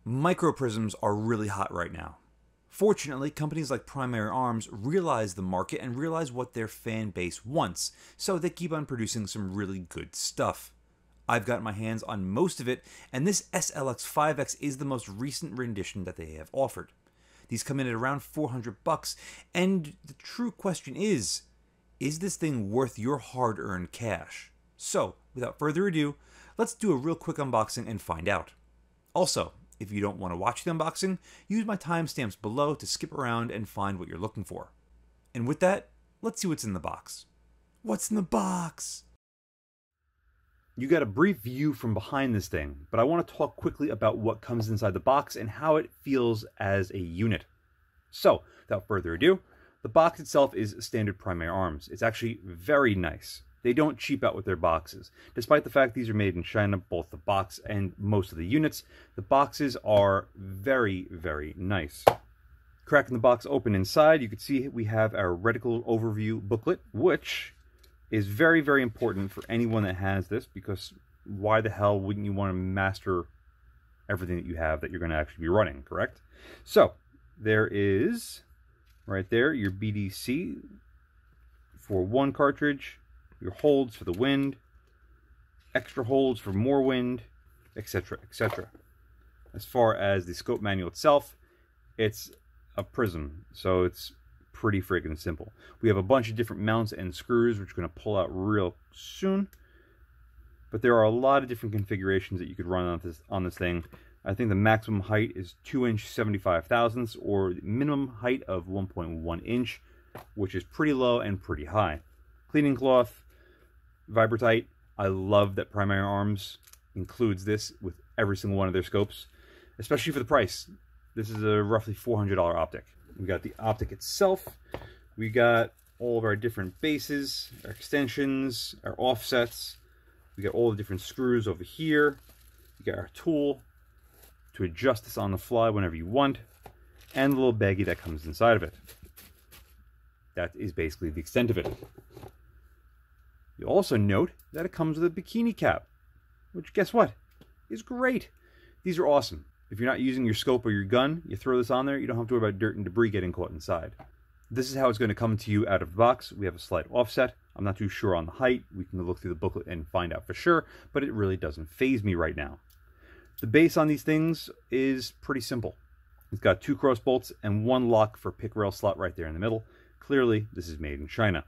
Microprisms are really hot right now. Fortunately, companies like Primary Arms realize the market and realize what their fan base wants, so they keep on producing some really good stuff. I've got my hands on most of it, and this SLX5X is the most recent rendition that they have offered. These come in at around $400, and the true question is this thing worth your hard-earned cash? So, without further ado, let's do a real quick unboxing and find out. Also, if you don't want to watch the unboxing, use my timestamps below to skip around and find what you're looking for. And with that, let's see what's in the box. What's in the box? You got a brief view from behind this thing, but I want to talk quickly about what comes inside the box and how it feels as a unit. So, without further ado, the box itself is standard Primary Arms. It's actually very nice. They don't cheap out with their boxes. Despite the fact these are made in China, both the box and most of the units, the boxes are very, very nice. Cracking the box open inside, you can see we have our Reticle Overview booklet, which is very, very important for anyone that has this, because why the hell wouldn't you want to master everything that you have that you're going to actually be running, correct? So, there is, right there, your BDC for one cartridge, your holds for the wind, extra holds for more wind, etc., etc. As far as the scope manual itself, it's a prism, so it's pretty friggin' simple. We have a bunch of different mounts and screws, which we're going to pull out real soon. But there are a lot of different configurations that you could run on this thing. I think the maximum height is 2" 75 thousandths, or the minimum height of 1.1 inch, which is pretty low and pretty high. Cleaning cloth, Vibratite. I love that Primary Arms includes this with every single one of their scopes, especially for the price. This is a roughly $400 optic. We got the optic itself. We got all of our different bases, our extensions, our offsets. We got all the different screws over here. We got our tool to adjust this on the fly whenever you want, and the little baggie that comes inside of it. That is basically the extent of it. You'll also note that it comes with a bikini cap, which, guess what, is great. These are awesome. If you're not using your scope or your gun, you throw this on there, you don't have to worry about dirt and debris getting caught inside. This is how it's going to come to you out of the box. We have a slight offset. I'm not too sure on the height. We can look through the booklet and find out for sure, but it really doesn't faze me right now. The base on these things is pretty simple. It's got 2 cross bolts and 1 lock for pick rail slot right there in the middle. Clearly, this is made in China.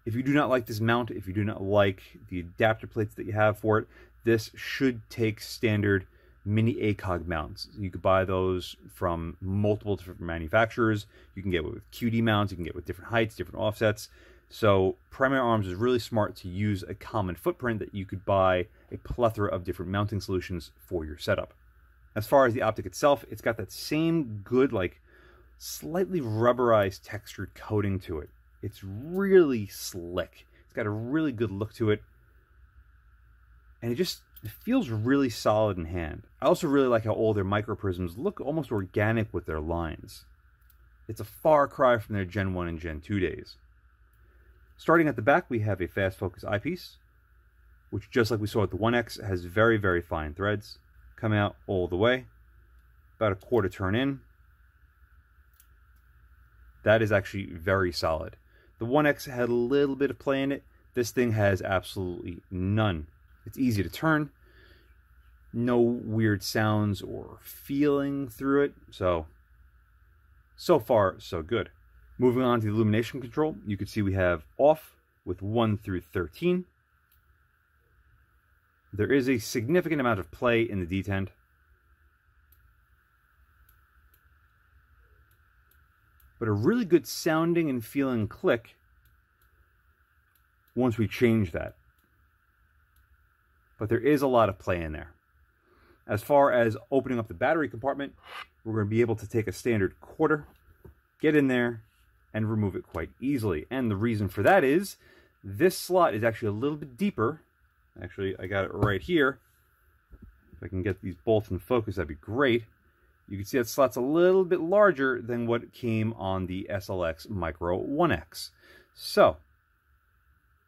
If you do not like this mount, if you do not like the adapter plates that you have for it, this should take standard mini ACOG mounts. You could buy those from multiple different manufacturers. You can get it with QD mounts, you can get it with different heights, different offsets. So Primary Arms is really smart to use a common footprint that you could buy a plethora of different mounting solutions for your setup. As far as the optic itself, it's got that same good, like, slightly rubberized textured coating to it. It's really slick. It's got a really good look to it. And it feels really solid in hand. I also really like how all their microprisms look almost organic with their lines. It's a far cry from their Gen 1 and Gen 2 days. Starting at the back, we have a fast focus eyepiece, which, just like we saw at the 1X, has very, very fine threads. Come out all the way, about a quarter turn in. That is actually very solid. The 1X had a little bit of play in it. This thing has absolutely none. It's easy to turn. No weird sounds or feeling through it. So far, so good. Moving on to the illumination control, you can see we have off with 1 through 13. There is a significant amount of play in the detent. But a really good sounding and feeling click once we change that. But there is a lot of play in there. As far as opening up the battery compartment, we're going to be able to take a standard quarter, get in there, and remove it quite easily. And the reason for that is this slot is actually a little bit deeper. Actually, I got it right here. If I can get these bolts in focus, that'd be great. You can see that slot's a little bit larger than what came on the SLX Micro 1X. So,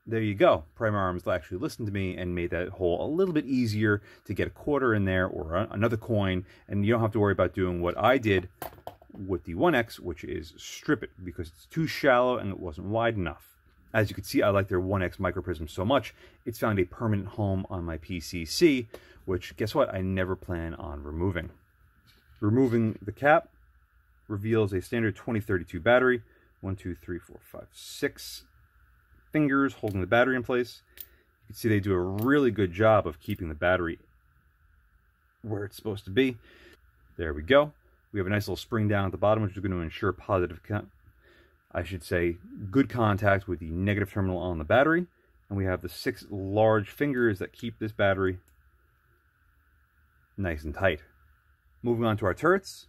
there you go. Primary Arms actually listened to me and made that hole a little bit easier to get a quarter in there or another coin, and you don't have to worry about doing what I did with the 1X, which is strip it because it's too shallow and it wasn't wide enough. As you can see, I like their 1X MicroPrism so much, it's found a permanent home on my PCC, which, guess what, I never plan on removing. Removing the cap reveals a standard 2032 battery. 1, 2, 3, 4, 5, 6 fingers holding the battery in place. You can see they do a really good job of keeping the battery where it's supposed to be. There we go. We have a nice little spring down at the bottom, which is going to ensure good contact with the negative terminal on the battery. And we have the 6 large fingers that keep this battery nice and tight. Moving on to our turrets.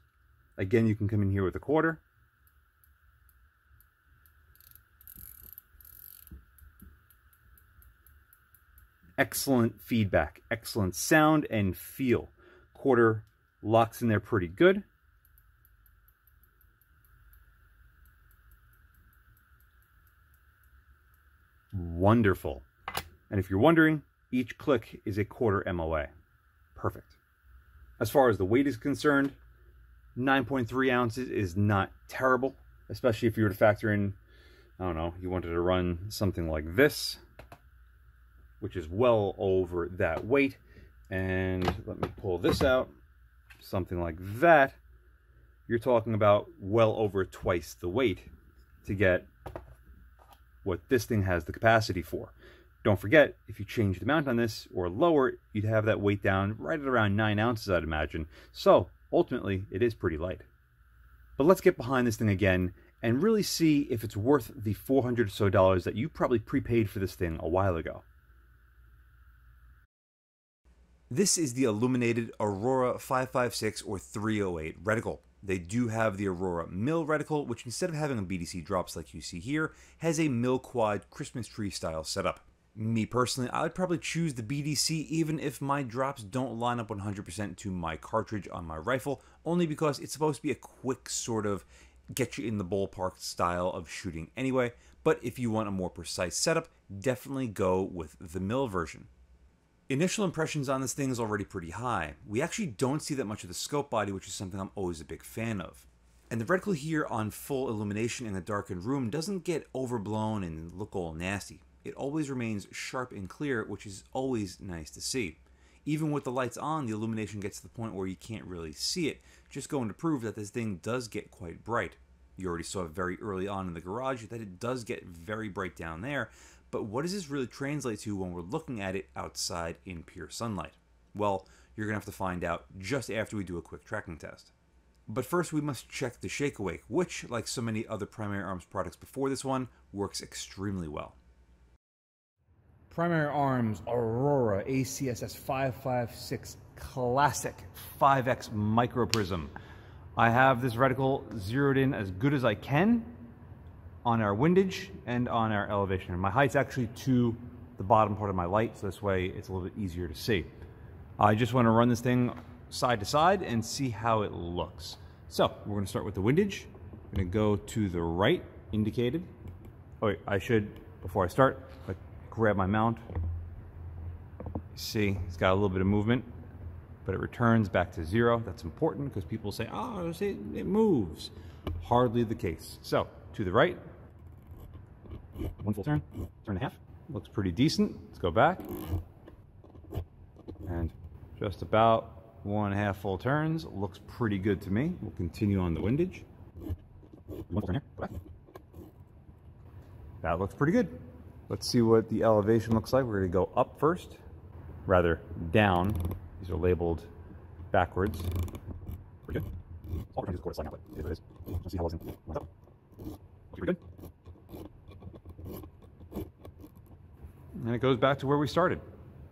Again, you can come in here with a quarter. Excellent feedback, excellent sound and feel. Quarter locks in there pretty good. Wonderful. And if you're wondering, each click is a quarter MOA. Perfect. As far as the weight is concerned, 9.3 ounces is not terrible, especially if you were to factor in, I don't know, you wanted to run something like this, which is well over that weight. And let me pull this out, something like that. You're talking about well over twice the weight to get what this thing has the capacity for. Don't forget, if you change the mount on this or lower, you'd have that weight down right at around 9 ounces, I'd imagine. So ultimately, it is pretty light. But let's get behind this thing again and really see if it's worth the $400 or so that you probably prepaid for this thing a while ago. This is the illuminated Aurora 556 or 308 reticle. They do have the Aurora Mill reticle, which instead of having a BDC drops like you see here, has a mill quad Christmas tree style setup. Me personally, I would probably choose the BDC even if my drops don't line up 100% to my cartridge on my rifle, only because it's supposed to be a quick sort of get you in the ballpark style of shooting anyway. But if you want a more precise setup, definitely go with the Mill version. Initial impressions on this thing is already pretty high. We actually don't see that much of the scope body, which is something I'm always a big fan of. And the reticle here on full illumination in a darkened room doesn't get overblown and look all nasty. It always remains sharp and clear, which is always nice to see. Even with the lights on, the illumination gets to the point where you can't really see it, just going to prove that this thing does get quite bright. You already saw very early on in the garage that it does get very bright down there, but what does this really translate to when we're looking at it outside in pure sunlight? Well, you're going to have to find out just after we do a quick tracking test. But first we must check the Shake Awake, which, like so many other Primary Arms products before this one, works extremely well. Primary Arms Aurora ACSS 556 Classic 5X MicroPrism. I have this reticle zeroed in as good as I can on our windage and on our elevation. And my height's actually to the bottom part of my light, so this way it's a little bit easier to see. I just want to run this thing side to side and see how it looks. So we're going to start with the windage. I'm going to go to the right, indicated. Oh wait, I should, before I start, grab my mount. See, it's got a little bit of movement, but it returns back to 0. That's important because people say, oh, it moves. Hardly the case. So, to the right, 1 full turn, turn and a half. Looks pretty decent. Let's go back. And just about 1.5 full turns. Looks pretty good to me. We'll continue on the windage. 1 full turn here, go back. That looks pretty good. Let's see what the elevation looks like. We're going to go up first, rather down. These are labeled backwards. Pretty good. All we're trying to do is quarter slide now, but it is what it is. Let's see how it was up. Pretty good. And it goes back to where we started.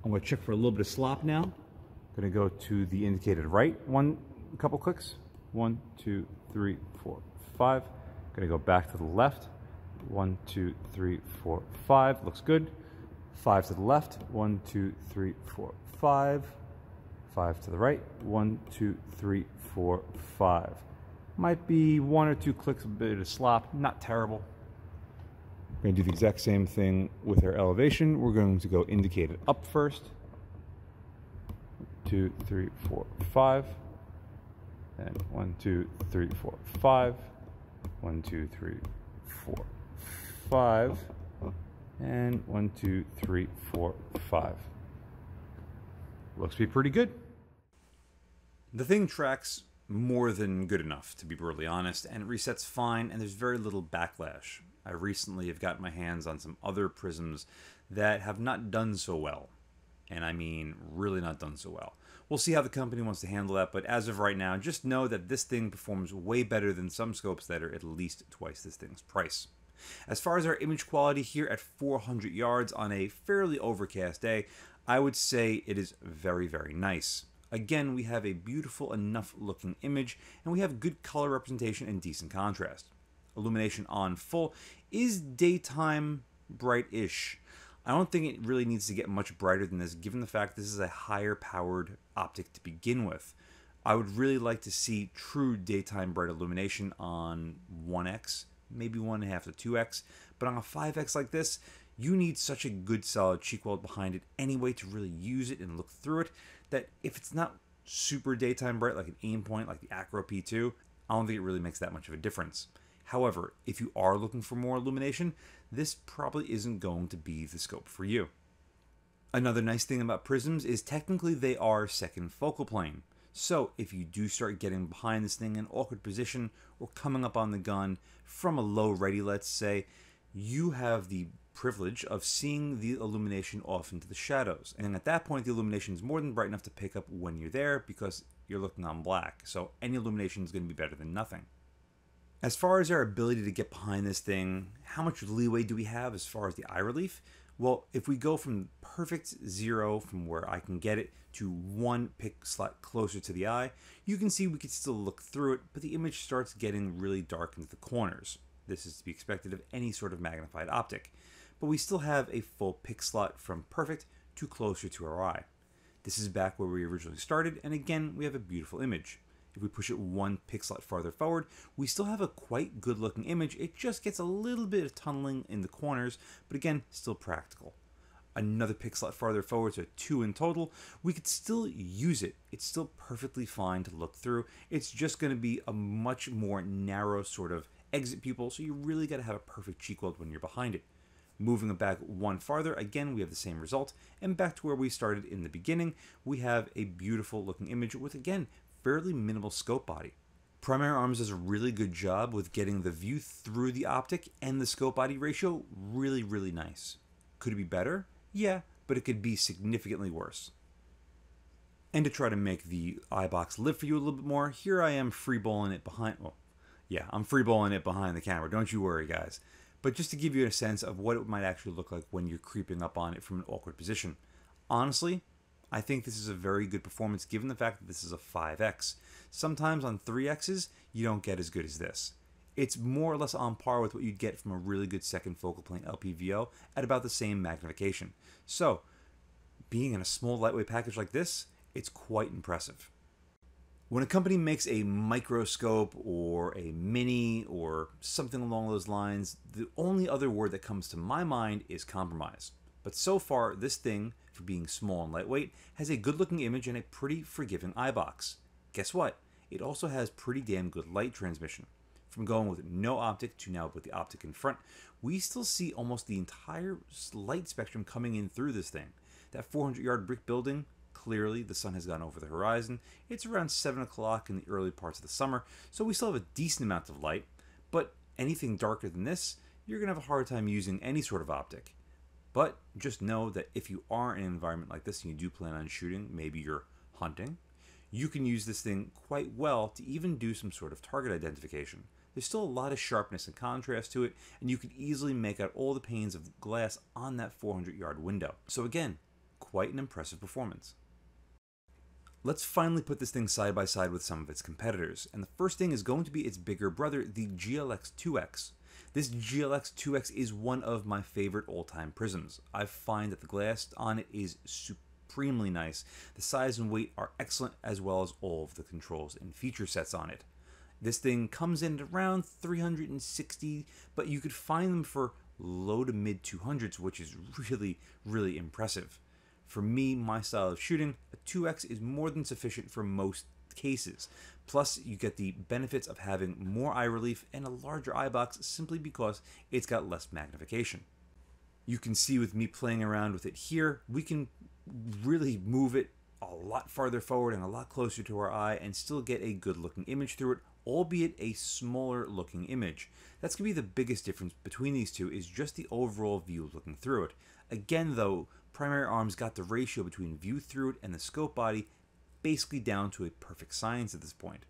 I'm going to check for a little bit of slop now. I'm going to go to the indicated right a couple clicks. 1, 2, 3, 4, 5. I'm going to go back to the left. 1, 2, 3, 4, 5. Looks good. 5 to the left. 1, 2, 3, 4, 5. 5 to the right. 1, 2, 3, 4, 5. Might be 1 or 2 clicks, a bit of slop. Not terrible. We're going to do the exact same thing with our elevation. We're going to go indicate it up first. 2, 3, 4, 5. And 1, 2, 3, 4, 5. 1, 2, 3, 4, 5. And 1, 2, 3, 4, 5. Looks to be pretty good. The thing tracks more than good enough, to be brutally honest, and it resets fine, and there's very little backlash. I recently have gotten my hands on some other prisms that have not done so well. And I mean, really not done so well. We'll see how the company wants to handle that, but as of right now, just know that this thing performs way better than some scopes that are at least twice this thing's price. As far as our image quality here at 400 yards on a fairly overcast day, I would say it is very, very nice. Again, we have a beautiful enough looking image, and we have good color representation and decent contrast. Illumination on full is daytime bright-ish. I don't think it really needs to get much brighter than this, given the fact this is a higher powered optic to begin with. I would really like to see true daytime bright illumination on 1x, maybe 1.5 to 2x, but on a 5x like this, you need such a good solid cheek weld behind it anyway to really use it and look through it, that if it's not super daytime bright like an aim point like the Acro P2, I don't think it really makes that much of a difference. However, if you are looking for more illumination, this probably isn't going to be the scope for you. Another nice thing about prisms is technically they are second focal plane. So if you do start getting behind this thing in an awkward position or coming up on the gun from a low ready, let's say, you have the privilege of seeing the illumination off into the shadows. And at that point, the illumination is more than bright enough to pick up when you're there because you're looking on black. So any illumination is going to be better than nothing. As far as our ability to get behind this thing, how much leeway do we have as far as the eye relief? Well, if we go from perfect 0 from where I can get it to 1 pick slot closer to the eye, you can see we can still look through it, but the image starts getting really dark into the corners. This is to be expected of any sort of magnified optic. But we still have a full pick slot from perfect to closer to our eye. This is back where we originally started, and again, we have a beautiful image. If we push it 1 pick slot farther forward, we still have a quite good looking image. It just gets a little bit of tunneling in the corners, but again, still practical. Another pick slot farther forward, so 2 in total, we could still use it. It's still perfectly fine to look through. It's just going to be a much more narrow sort of exit pupil, so you really got to have a perfect cheek weld when you're behind it. Moving it back 1 farther, again, we have the same result, and back to where we started in the beginning, we have a beautiful looking image with, again, fairly minimal scope body. Primary Arms does a really good job with getting the view through the optic and the scope body ratio really, really nice. Could it be better? Yeah, but it could be significantly worse. And to try to make the Eyebox live for you a little bit more, here I am freeballing it behind, well, yeah, I'm freeballing it behind the camera, don't you worry guys. But just to give you a sense of what it might actually look like when you're creeping up on it from an awkward position. Honestly, I think this is a very good performance given the fact that this is a 5x. Sometimes on 3x's, you don't get as good as this. It's more or less on par with what you'd get from a really good second focal plane LPVO at about the same magnification. So, being in a small lightweight package like this, it's quite impressive. When a company makes a microscope or a mini or something along those lines, the only other word that comes to my mind is compromise. But so far, this thing, for being small and lightweight, has a good-looking image and a pretty forgiving eye box. Guess what? It also has pretty damn good light transmission. From going with no optic to now with the optic in front, we still see almost the entire light spectrum coming in through this thing. That 400-yard brick building, clearly the sun has gone over the horizon. It's around 7 o'clock in the early parts of the summer, so we still have a decent amount of light, but anything darker than this, you're going to have a hard time using any sort of optic. But just know that if you are in an environment like this and you do plan on shooting, maybe you're hunting, you can use this thing quite well to even do some sort of target identification. There's still a lot of sharpness and contrast to it, and you can easily make out all the panes of glass on that 400-yard window. So again, quite an impressive performance. Let's finally put this thing side by side with some of its competitors, and the first thing is going to be its bigger brother, the GLX-2X. This GLX-2X is one of my favorite all-time prisms. I find that the glass on it is supremely nice. The size and weight are excellent, as well as all of the controls and feature sets on it. This thing comes in at around $360, but you could find them for low to mid 200s, which is really, really impressive. For me, my style of shooting, a 2x is more than sufficient for most cases. Plus, you get the benefits of having more eye relief and a larger eye box simply because it's got less magnification. You can see with me playing around with it here, we can really move it a lot farther forward and a lot closer to our eye and still get a good looking image through it, albeit a smaller looking image. That's going to be the biggest difference between these two, is just the overall view looking through it. Again though, primary arms got the ratio between view through it and the scope body basically down to a perfect science at this point.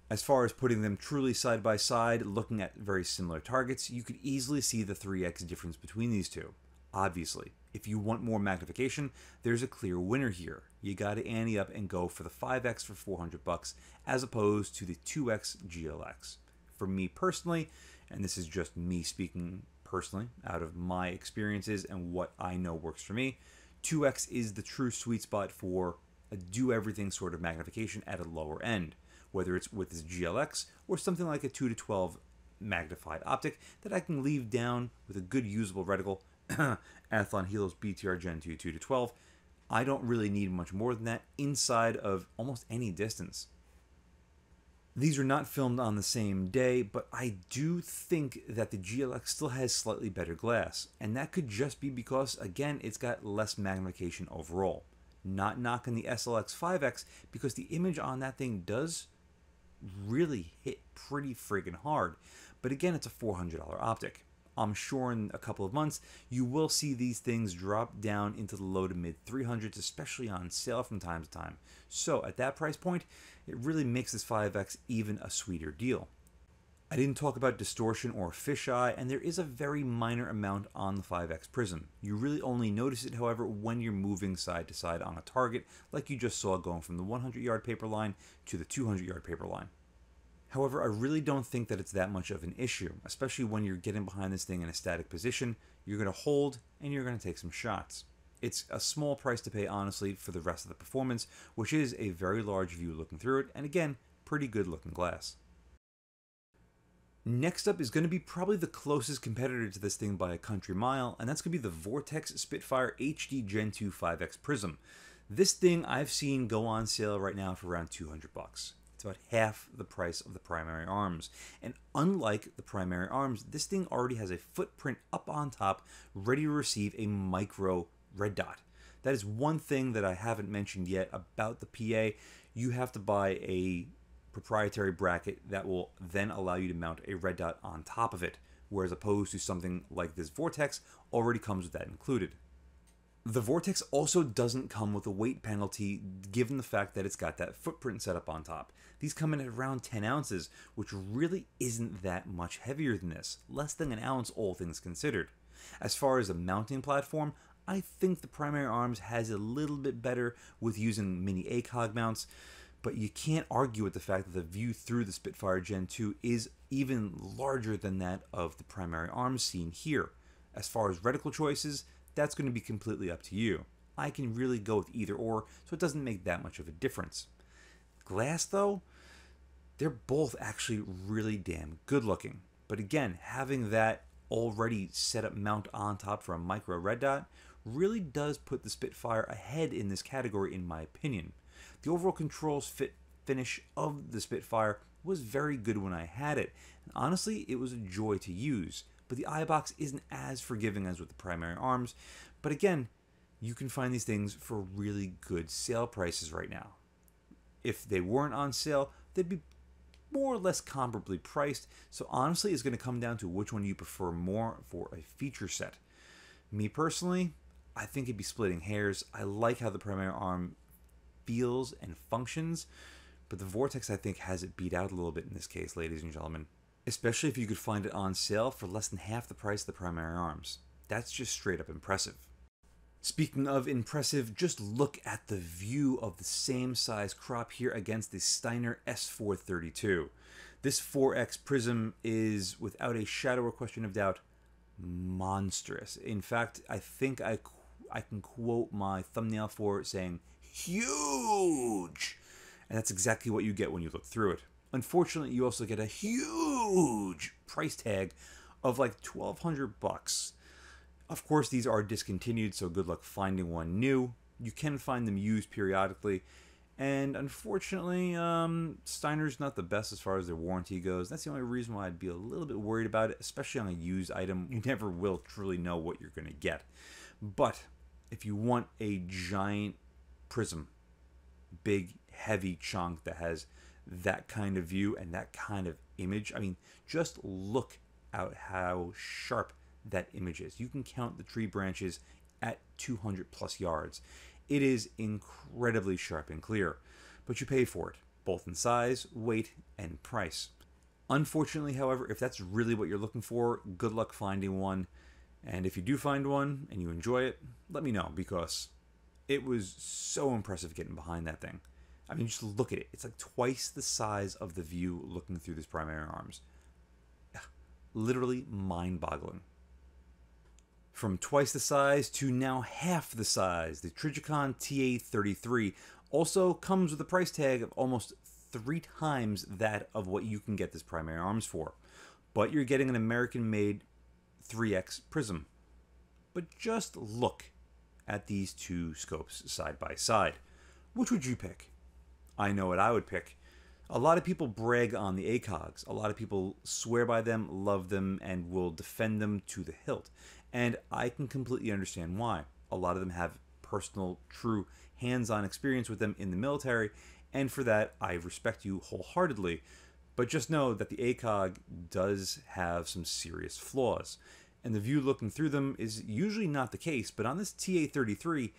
As far as putting them truly side by side, looking at very similar targets, you could easily see the 3x difference between these two. Obviously, if you want more magnification, there's a clear winner here. You gotta ante up and go for the 5x for 400 bucks as opposed to the 2x GLX. For me personally, and this is just me speaking personally out of my experiences and what I know works for me, 2x is the true sweet spot for a do everything sort of magnification at a lower end, whether it's with this GLX or something like a 2 to 12 magnified optic that I can leave down with a good usable reticle. Athlon Helios BTR Gen 2 2 to 12. I don't really need much more than that inside of almost any distance. These are not filmed on the same day, but I do think that the GLX still has slightly better glass, and that could just be because, again, it's got less magnification overall. Not knocking the SLX 5X, because the image on that thing does really hit pretty friggin' hard, but again, it's a $400 optic. I'm sure in a couple of months, you will see these things drop down into the low to mid 300s, especially on sale from time to time. So at that price point, it really makes this 5X even a sweeter deal. I didn't talk about distortion or fisheye, and there is a very minor amount on the 5X Prism. You really only notice it, however, when you're moving side to side on a target, like you just saw going from the 100-yard paper line to the 200-yard paper line. However, I really don't think that it's that much of an issue, especially when you're getting behind this thing in a static position. You're going to hold and you're going to take some shots. It's a small price to pay, honestly, for the rest of the performance, which is a very large view looking through it, and again, pretty good looking glass. Next up is going to be probably the closest competitor to this thing by a country mile, and that's going to be the Vortex Spitfire HD Gen 2 5X Prism. This thing I've seen go on sale right now for around 200 bucks. It's about half the price of the primary arms. And unlike the primary arms, this thing already has a footprint up on top, ready to receive a micro red dot. That is one thing that I haven't mentioned yet about the PA. You have to buy a proprietary bracket that will then allow you to mount a red dot on top of it, whereas opposed to something like this Vortex already comes with that included. The Vortex also doesn't come with a weight penalty given the fact that it's got that footprint set up on top. These come in at around 10 ounces, which really isn't that much heavier than this, less than an ounce all things considered. As far as a mounting platform, I think the primary arms has a little bit better with using mini ACOG mounts, but you can't argue with the fact that the view through the Spitfire Gen 2 is even larger than that of the primary arms seen here. As far as reticle choices, that's going to be completely up to you. I can really go with either or, so it doesn't make that much of a difference. Glass though, they're both actually really damn good looking. But again, having that already set up mount on top for a micro red dot really does put the Spitfire ahead in this category in my opinion. The overall controls finish of the Spitfire was very good when I had it. And honestly, it was a joy to use. But the Eyebox isn't as forgiving as with the primary arms. But again, you can find these things for really good sale prices right now. If they weren't on sale, they'd be more or less comparably priced. So honestly, it's going to come down to which one you prefer more for a feature set. Me personally, I think it'd be splitting hairs. I like how the primary arm feels and functions, but the Vortex I think has it beat out a little bit in this case, ladies and gentlemen. Especially if you could find it on sale for less than half the price of the primary arms. That's just straight up impressive. Speaking of impressive, just look at the view of the same size crop here against the Steiner S432. This 4X Prism is, without a shadow or question of doubt, monstrous. In fact, I think I can quote my thumbnail for it saying, huge! And that's exactly what you get when you look through it. Unfortunately, you also get a huge price tag of like 1,200 bucks. Of course, these are discontinued, so good luck finding one new. You can find them used periodically. And unfortunately, Steiner's not the best as far as their warranty goes. That's the only reason why I'd be a little bit worried about it, especially on a used item. You never will truly know what you're going to get. But if you want a giant prism, big, heavy chunk that has that kind of view and that kind of image, I mean, just look at how sharp that image is. You can count the tree branches at 200 plus yards. It is incredibly sharp and clear, but you pay for it, both in size, weight, and price. Unfortunately, however, if that's really what you're looking for, good luck finding one. And if you do find one and you enjoy it, let me know, because it was so impressive getting behind that thing. I mean, just look at it. It's like twice the size of the view looking through this primary arms. Literally mind-boggling. From twice the size to now half the size, the Trijicon TA33 also comes with a price tag of almost 3 times that of what you can get this primary arms for. But you're getting an American-made 3X prism. But just look at these two scopes side by side. Which would you pick? I know what I would pick. A lot of people brag on the ACOGs. A lot of people swear by them, love them, and will defend them to the hilt. And I can completely understand why. A lot of them have personal, true, hands-on experience with them in the military, and for that, I respect you wholeheartedly. But just know that the ACOG does have some serious flaws, and the view looking through them is usually not the case, but on this TA33,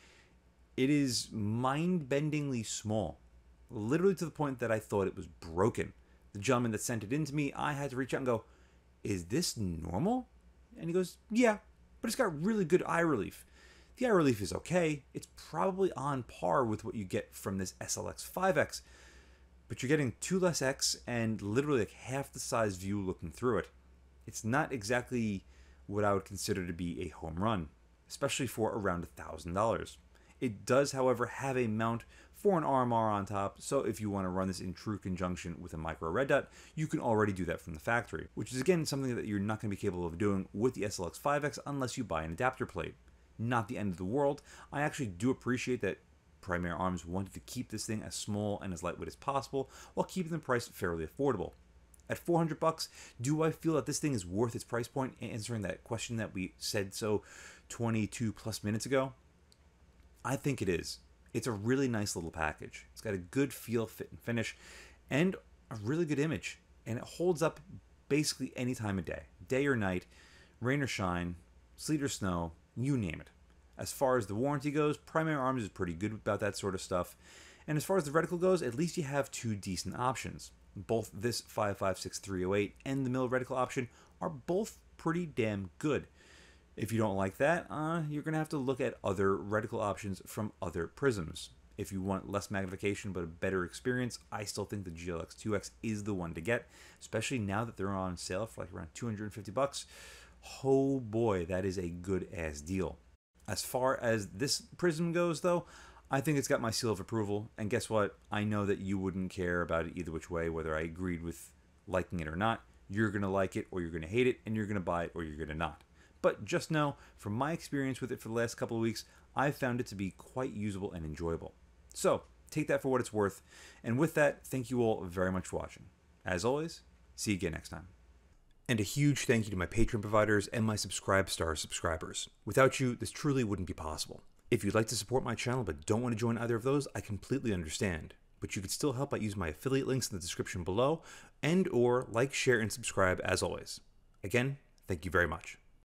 it is mind-bendingly small. Literally to the point that I thought it was broken. The gentleman that sent it in to me, I had to reach out and go, "Is this normal?" And he goes, "Yeah, but it's got really good eye relief." The eye relief is okay. It's probably on par with what you get from this SLX 5X, but you're getting 2 less X and literally like half the size view looking through it. It's not exactly what I would consider to be a home run, especially for around $1,000. It does, however, have a mount for an RMR on top, so if you want to run this in true conjunction with a micro red dot, you can already do that from the factory, which is again something that you're not going to be capable of doing with the SLX 5X unless you buy an adapter plate. Not the end of the world. I actually do appreciate that Primary Arms wanted to keep this thing as small and as lightweight as possible while keeping the price fairly affordable. At 400 bucks, do I feel that this thing is worth its price point? Answering that question that we said so 22 plus minutes ago, I think it is. It's a really nice little package. It's got a good feel, fit, and finish, and a really good image. And it holds up basically any time of day. Day or night, rain or shine, sleet or snow, you name it. As far as the warranty goes, Primary Arms is pretty good about that sort of stuff. And as far as the reticle goes, at least you have 2 decent options. Both this 5.56-308 and the mill reticle option are both pretty damn good. If you don't like that, you're going to have to look at other reticle options from other prisms. If you want less magnification but a better experience, I still think the GLX 2X is the one to get, especially now that they're on sale for like around 250 bucks. Oh boy, that is a good ass deal. As far as this prism goes though, I think it's got my seal of approval, and guess what? I know that you wouldn't care about it either which way, whether I agreed with liking it or not. You're going to like it or you're going to hate it, and you're going to buy it or you're going to not. But just know, from my experience with it for the last couple of weeks, I've found it to be quite usable and enjoyable. So, take that for what it's worth. And with that, thank you all very much for watching. As always, see you again next time. And a huge thank you to my Patreon providers and my Subscribe Star subscribers. Without you, this truly wouldn't be possible. If you'd like to support my channel but don't want to join either of those, I completely understand. But you could still help by using my affiliate links in the description below, and or like, share, and subscribe as always. Again, thank you very much.